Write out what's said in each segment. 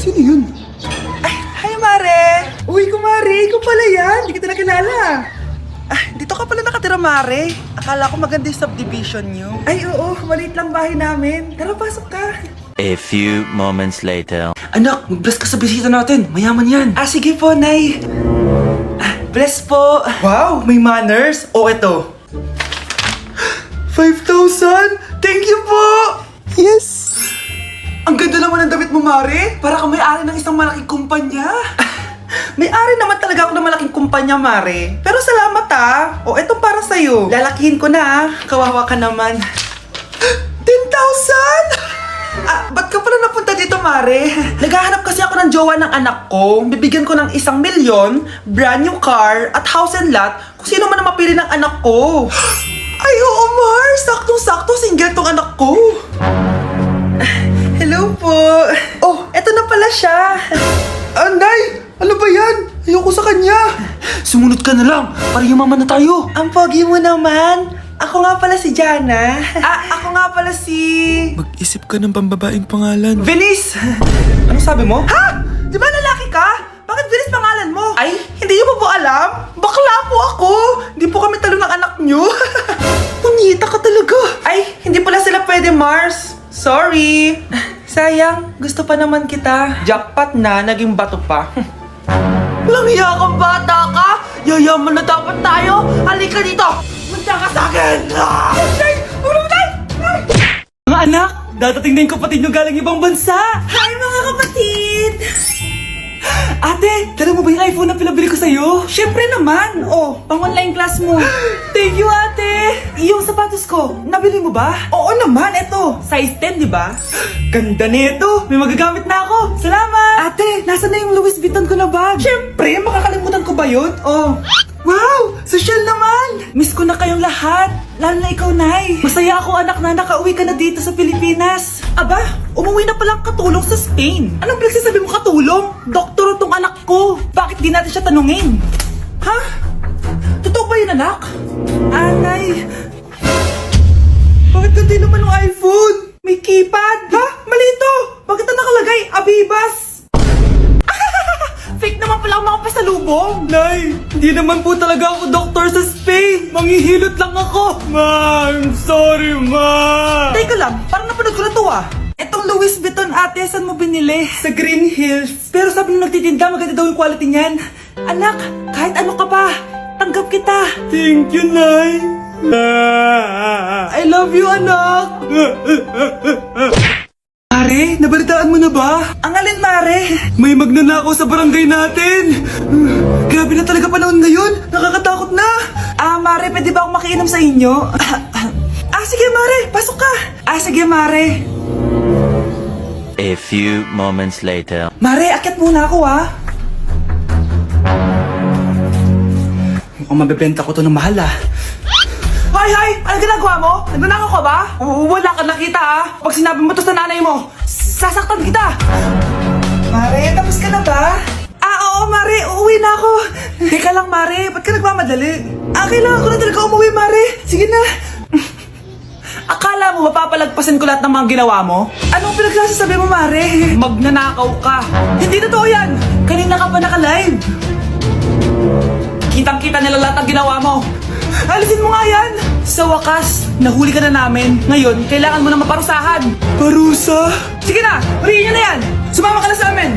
Sino yun? Ay, hi Mare! Uy, kumare, ikaw pala yan. Hindi kita nakilala. Dito ka pala nakatira, Mare. Akala ko maganda yung subdivision nyo. Ay, oo. Maliit lang bahay namin. Tara, pasok ka. A few moments later. Anak, mag-bless ka sa bisita natin. Mayaman yan. Sige po, Nay. Bless po. Wow, may manners. O, eto. 5,000? Thank you po! Yes! Ang ganda naman ng damit mo, Mare. Para kang may-ari ng isang malaking kumpanya. May-ari naman talaga ako ng malaking kumpanya, Mare. Pero salamat O, etong para sa'yo. Lalakihin ko na Kawawa ka naman. 10,000? Ba't ka pala napunta dito, Mare? Naghahanap kasi ako ng jowa ng anak ko. Bibigyan ko ng 1,000,000, brand new car, at house and lot kung sino man ang mapili ng anak ko. Ay, oo, Mar! Saktong-sakto, single tong anak ko. Hello po. Oh, eto na pala siya. Nay! Ano ba yan? Ayoko sa kanya. Sumunod ka na lang. Para yumaman na tayo. Ang pogi mo naman. Ako nga pala si Jana. Ako nga pala si... Mag-isip ka ng pambabaeng pangalan. Venice! Ano sabi mo? Ha? Di ba lalaki ka? Bakit Venice pangalan mo? Ay, hindi niyo po alam? Bakla po ako! Hindi po kami talo ng anak niyo. Punyita ka talaga. Ay, hindi pala sila pwede, Mars. Sorry. Sayang, gusto pa naman kita. Jackpot na, naging bato pa. Walang hiya kang bata ka! Yayaman na dapat tayo! Halika dito! Munta ka sa akin! Ay! Mga anak, dadating na yung kapatid nyo galing ibang bansa. Hi mga kapatid! Ate, dala mo ba yung iPhone na pinabili ko sa'yo? Siyempre naman! Oh, pang-online class mo. Thank you, ate. Yung sapatos ko, nabili mo ba? Oo naman, eto. Size 10, di ba? Ganda nito. May magagamit na ako. Salamat. Ate, nasa na yung Louis Vuitton ko na bag? Siyempre, makakalimutan ko ba yun? Oh. Wow! Social naman! Miss ko na kayong lahat. Lalo na ikaw, Nay. Masaya ako, anak, na nakauwi ka na dito sa Pilipinas. Aba, umuwi na palang katulong sa Spain. Anong pinagsasabi mo katulong? Doktor tong anak ko. Bakit di natin siya tanungin? Ha? Totoo ba yun, anak? Nay. Bakit ganti naman ng iPhone? May keypad. Ha? Mali ito! Bakit na nakalagay? Abibas! Fake naman pala ang mga pasalubong! Nay, hindi naman po talaga ako doktor sa Spain. Manghihilot lang ako. Ma, I'm sorry, ma. Teka lang, parang napanood ko na to Etong Louis Vuitton ate, saan mo binili? Sa Green Hills. Pero sabi nung nagtitinda, maganda daw yung quality niyan. Anak, kahit ano ka pa, tanggap kita! Thank you, Nay. I love you, anak! Mare, nabalitaan mo na ba? Ang alin, Mare? May magnanakaw sa barangay natin. Grabe na talaga panahon ngayon. Nakakatakot na. Mare, pwede ba akong makiinom sa inyo? Sige, Mare, pasok ka! Sige, Mare. A few moments later. Mare, akyat muna ako, Mukhang mabebenta ko to ng mahal, Hay! Ano ginagawa mo? Nagnanakaw ka ba? Wala ka nakita, Pag sinabi mo to sa nanay mo, sasaktan kita! Mare, tapos ka na ba? Oo, Mare. Uuwi na ako. Teka lang, Mare. Ba't ka nagmamadali? Kailangan ko na talaga umuwi, Mare. Sige na. Akala mo mapapalagpasan ko lahat ng mga ginawa mo? Anong pinagsasabi mo, Mare? Magnanakaw ka. Hindi totoo yan. Kanina ka pa naka-live. Kitang-kita nila lahat ng ginawa mo. Alisin mo nga yan! Sa wakas, nahuli ka na namin. Ngayon, kailangan mo na maparusahan. Parusa? Sige na! Huriin nyo na yan! Sumama ka na sa amin!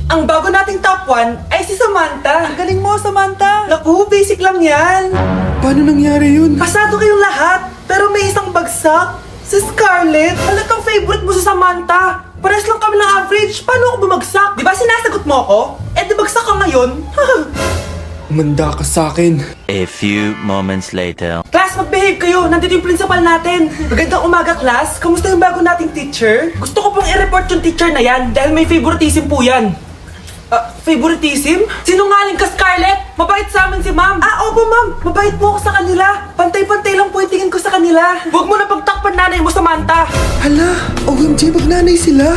Ang bago nating top 1 ay si Samantha. Ang galing mo, Samantha. Naku, basic lang yan. Paano nangyari yun? Pasado kayong lahat, pero may isang bagsak. Si Scarlett, halatang favorite mo sa Samantha. Pares lang kami ng average. Paano ako bumagsak? Di ba sinasagot mo ako? Di bagsak ka ngayon? Umanda ka sa akin. A few moments later. Class, mag-behave kayo. Nandito yung principal natin. Magandang umaga, class. Kamusta yung bago nating teacher? Gusto ko pong i-report yung teacher na yan dahil may favoritism po yan. Favoritism? Sinungaling ka, Scarlett? Mabait sa amin si ma'am. Opo, ma'am. Mabait po ako sa kanila. Pantay-pantay lang po yung tingin ko sa kanila. Huwag mo na pagtakpan nanay mo, Samantha. Hala, OMG, magnanay sila.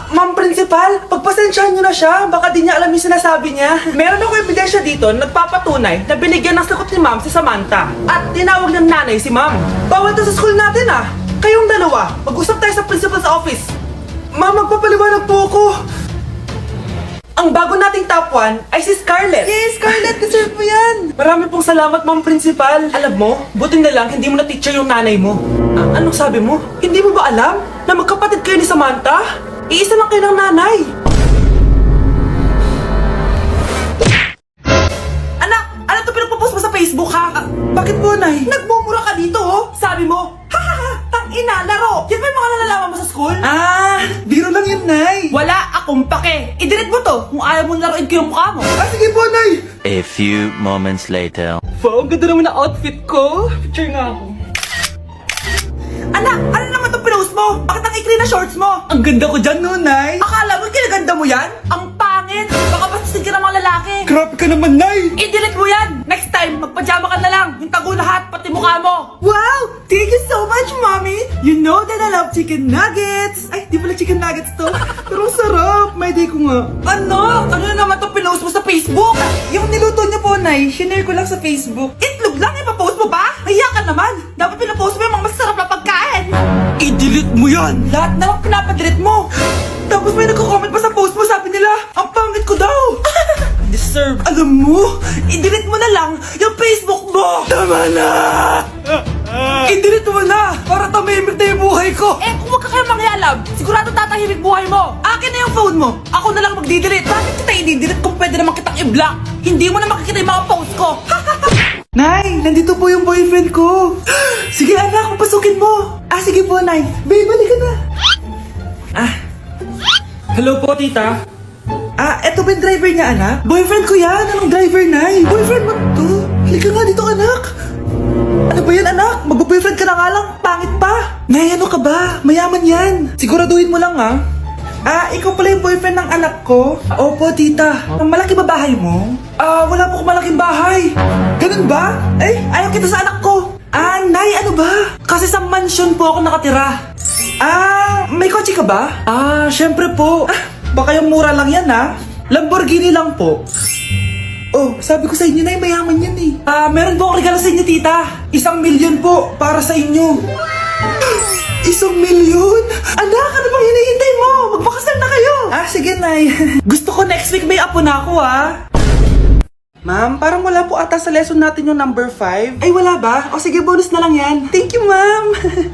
Ma'am principal, pagpasensyahan niyo na siya. Baka di niya alam yung sinasabi niya. Meron ako ebidensya dito na nagpapatunay na binigyan ng sagot ni ma'am si Samantha. At tinawag ng nanay si ma'am. Bawal to sa school natin, Kayong dalawa, mag-usap tayo sa principal's office. Ma'am, magpapaliwanag po ako. Ang bago nating top 1 ay si Scarlett. Yes, Scarlett, deserve mo yan. Marami pong salamat, Ma'am Principal. Alam mo, buti na lang hindi mo na-teacher yung nanay mo. Anong sabi mo? Hindi mo ba alam na magkapatid kayo ni Samantha? Iisa lang kayo ng nanay. Anak, ano to pinagpo-post mo sa Facebook, ha? Bakit po, Nay? Nagmumura ka dito, oh. Sabi mo, tangina, laro. Yan ba yung mga nalalaman mo sa school? Biro lang yun, Nay. Wala akong pake. I-delete mo to kung ayaw mo laruin ko yung mukha mo. Sige po, Nay. A few moments later. Wow, ang ganda naman na outfit ko. Picture nga ako. Anak, ano naman itong pinost mo? Bakit ang ikli na shorts mo? Ang ganda ko dyan, no, Nay. Akala mo kinaganda mo yan? Ang pangit. Baka bastin ka ng mga lalaki. Grabe ka naman, Nay! I-delete mo yan! Next time, magpajama ka na lang! Yung tago lahat, pati mukha mo! Wow! Thank you so much, Mommy! You know that I love chicken nuggets! Ay, di pala chicken nuggets to. Pero sarap! May day ko nga. Ano? Ano na naman itong pinost mo sa Facebook? Yung niluto niyo po, Nay, shinare ko lang sa Facebook. Itlog lang, ipapost mo ba? Mahiya ka naman! Dapat pinapost mo yung mga masarap na pagkain! I-delete mo yan! Lahat na lang pinapadelete mo! Tapos may nagko-comment pa sa post mo, sabi nila, ang pangit ko daw! Deserve. Alam mo, i-delete mo na lang yung Facebook mo! Tama na! I-delete mo na! Para tamimik na yung buhay ko! Eh, kung wag ka kayo mangyalam, sigurado tatahimik buhay mo! Akin na yung phone mo! Ako na lang magdi-delete! Bakit kita i-delete kung pwede naman kitang i-block? Hindi mo na makikita yung mga post ko! Nay, nandito po yung boyfriend ko! Sige anak, papasukin mo! Sige po, Nay. Babe, balik ka na! Hello po, tita. Eto ba yung driver niya, anak? Boyfriend ko yan! Anong driver, Nay? Boyfriend mo to? Halika nga dito, anak! Ano ba yan, anak? Mag-boyfriend ka na nga lang, pangit pa! Nay, ano ka ba? Mayaman yan! Siguraduhin mo lang, ha? Ikaw pala yung boyfriend ng anak ko? Opo, tita. Malaki ba bahay mo? Wala po akong malaking bahay. Ganun ba? Ayaw kita sa anak ko. Nay, ano ba? Kasi sa mansion po ako nakatira. May kotse ka ba? Syempre po. Baka yung mura lang yan, ha? Lamborghini lang po. Oh, sabi ko sa inyo, Nay, mayaman yan eh. Meron po akong regalo sa inyo, tita. 1,000,000 po, para sa inyo. 1,000,000? Anak, ano bang hinihintay mo? Magpakasal na kayo. Sige, Nay. Gusto ko next week may apo na ako, ha? Ma'am, parang wala po ata sa lesson natin yung number 5. Ay, wala ba? O sige, bonus na lang yan. Thank you, ma'am.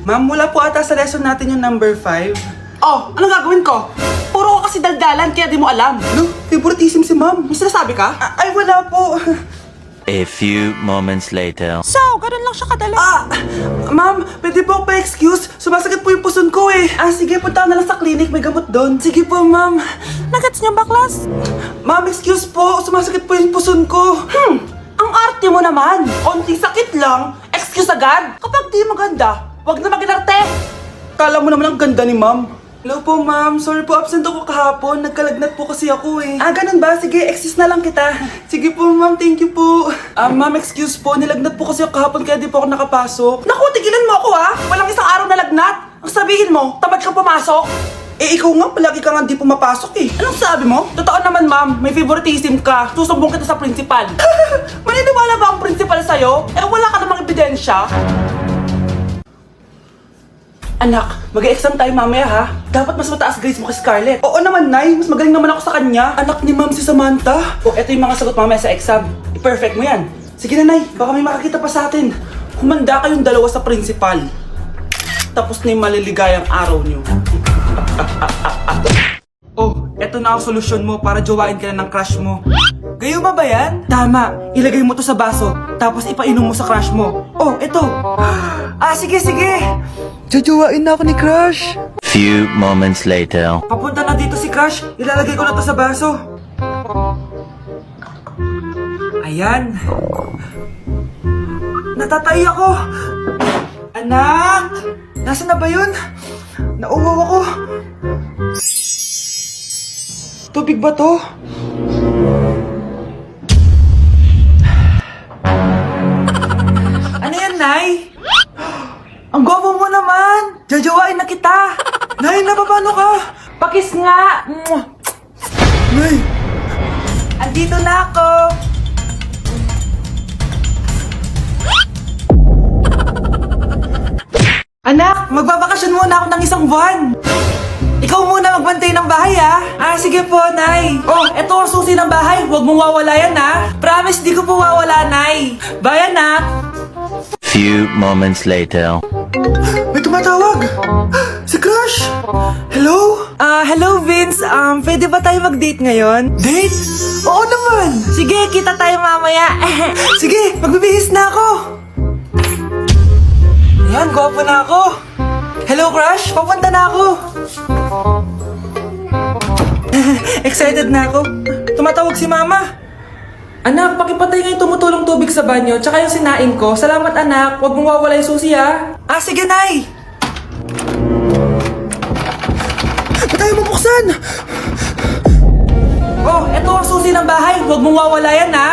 Ma'am, wala po ata sa lesson natin yung number 5. Oh, anong gagawin ko? Puro ko kasi daldalan, kaya di mo alam. No, favoritism si ma'am. May sinasabi ka? Ay, wala po. A few moments later. So, ganun lang siya kadali. Ma'am, pwede po ako pa-excuse? Sumasakit po yung puson ko eh. Sige, punta na lang sa clinic, may gamot doon. Sige po, ma'am. Nagats niya baklas? Ma'am, excuse po, sumasakit po yung puson ko. Ang arte mo naman. Konting sakit lang, excuse agad. Kapag di maganda, wag na mag-inarte. Kala mo naman ang ganda ni ma'am. Hello po, ma'am. Sorry po, absent ako kahapon. Nagkalagnat po kasi ako eh. Ganun ba? Sige, excuse na lang kita. Sige po, ma'am. Thank you po. Ma'am, excuse po. Nilagnat po kasi ako kahapon kaya di po ako nakapasok. Naku, tigilan mo ako ha. Walang isang araw na lagnat. Ang sabihin mo, tamad ka pumasok. Ikaw nga, palagi ka nga di pumapasok eh. Anong sabi mo? Totoo naman, ma'am. May favoritism ka. Susumbong kita sa principal. Maniniwala ba ang principal sa'yo? Wala ka namang ebidensya. Anak, mag-e-exam tayo mamaya ha. Dapat mas mataas grades mo kay Scarlett. Oo naman, Nay. Mas magaling naman ako sa kanya. Anak ni Ma'am si Samantha. Ito yung mga sagot mamaya sa exam. I-perfect mo yan. Sige na, Nay. Baka may makakita pa sa atin. Humanda kayong dalawa sa principal. Tapos na yung maliligayang araw niyo. Eto na ang solusyon mo para jowain ka na ng crush mo. Gayo ba yan? Tama. Ilagay mo to sa baso. Tapos ipainom mo sa crush mo. Eto. Sige. Jojowain na ako ni crush. Few moments later. Papunta na dito si crush. Ilalagay ko na to sa baso. Ayan. Natatay ako. Anak! Nasaan na ba yun? Nauwaw ako. Tubig ba to? Ano yan, Nay? Ang gwapo mo naman! Jajawain na kita! Nay, napapano ka? Pakis nga! Nay! Andito na ako! Anak, magbabakasyon muna ako ng isang buwan. Ikaw muna magbantay ng bahay, ha? Sige po, Nay. Oh, eto ang susi ng bahay. Huwag mong wawala yan, ha? Promise, di ko po wawala, Nay. Bye, anak. Few moments later. May tumatawag. Si Crush. Hello? Hello, Vince. Pwede ba tayo mag-date ngayon? Date? Oo naman. Sige, kita tayo mamaya. Sige, magbibihis na ako. Yan, gwapo na ako. Hello, Crush. Papunta na ako. Excited na ako. Tumatawag si Mama. Anak, pakipatay nga yung tumutulong tubig sa banyo, tsaka yung sinaing ko. Salamat, anak. Huwag mong wawala yung susi, ha? Sige, Nay. Ba't tayo mabuksan? Oh, eto ang susi ng bahay. Huwag mong wawala yan, ha?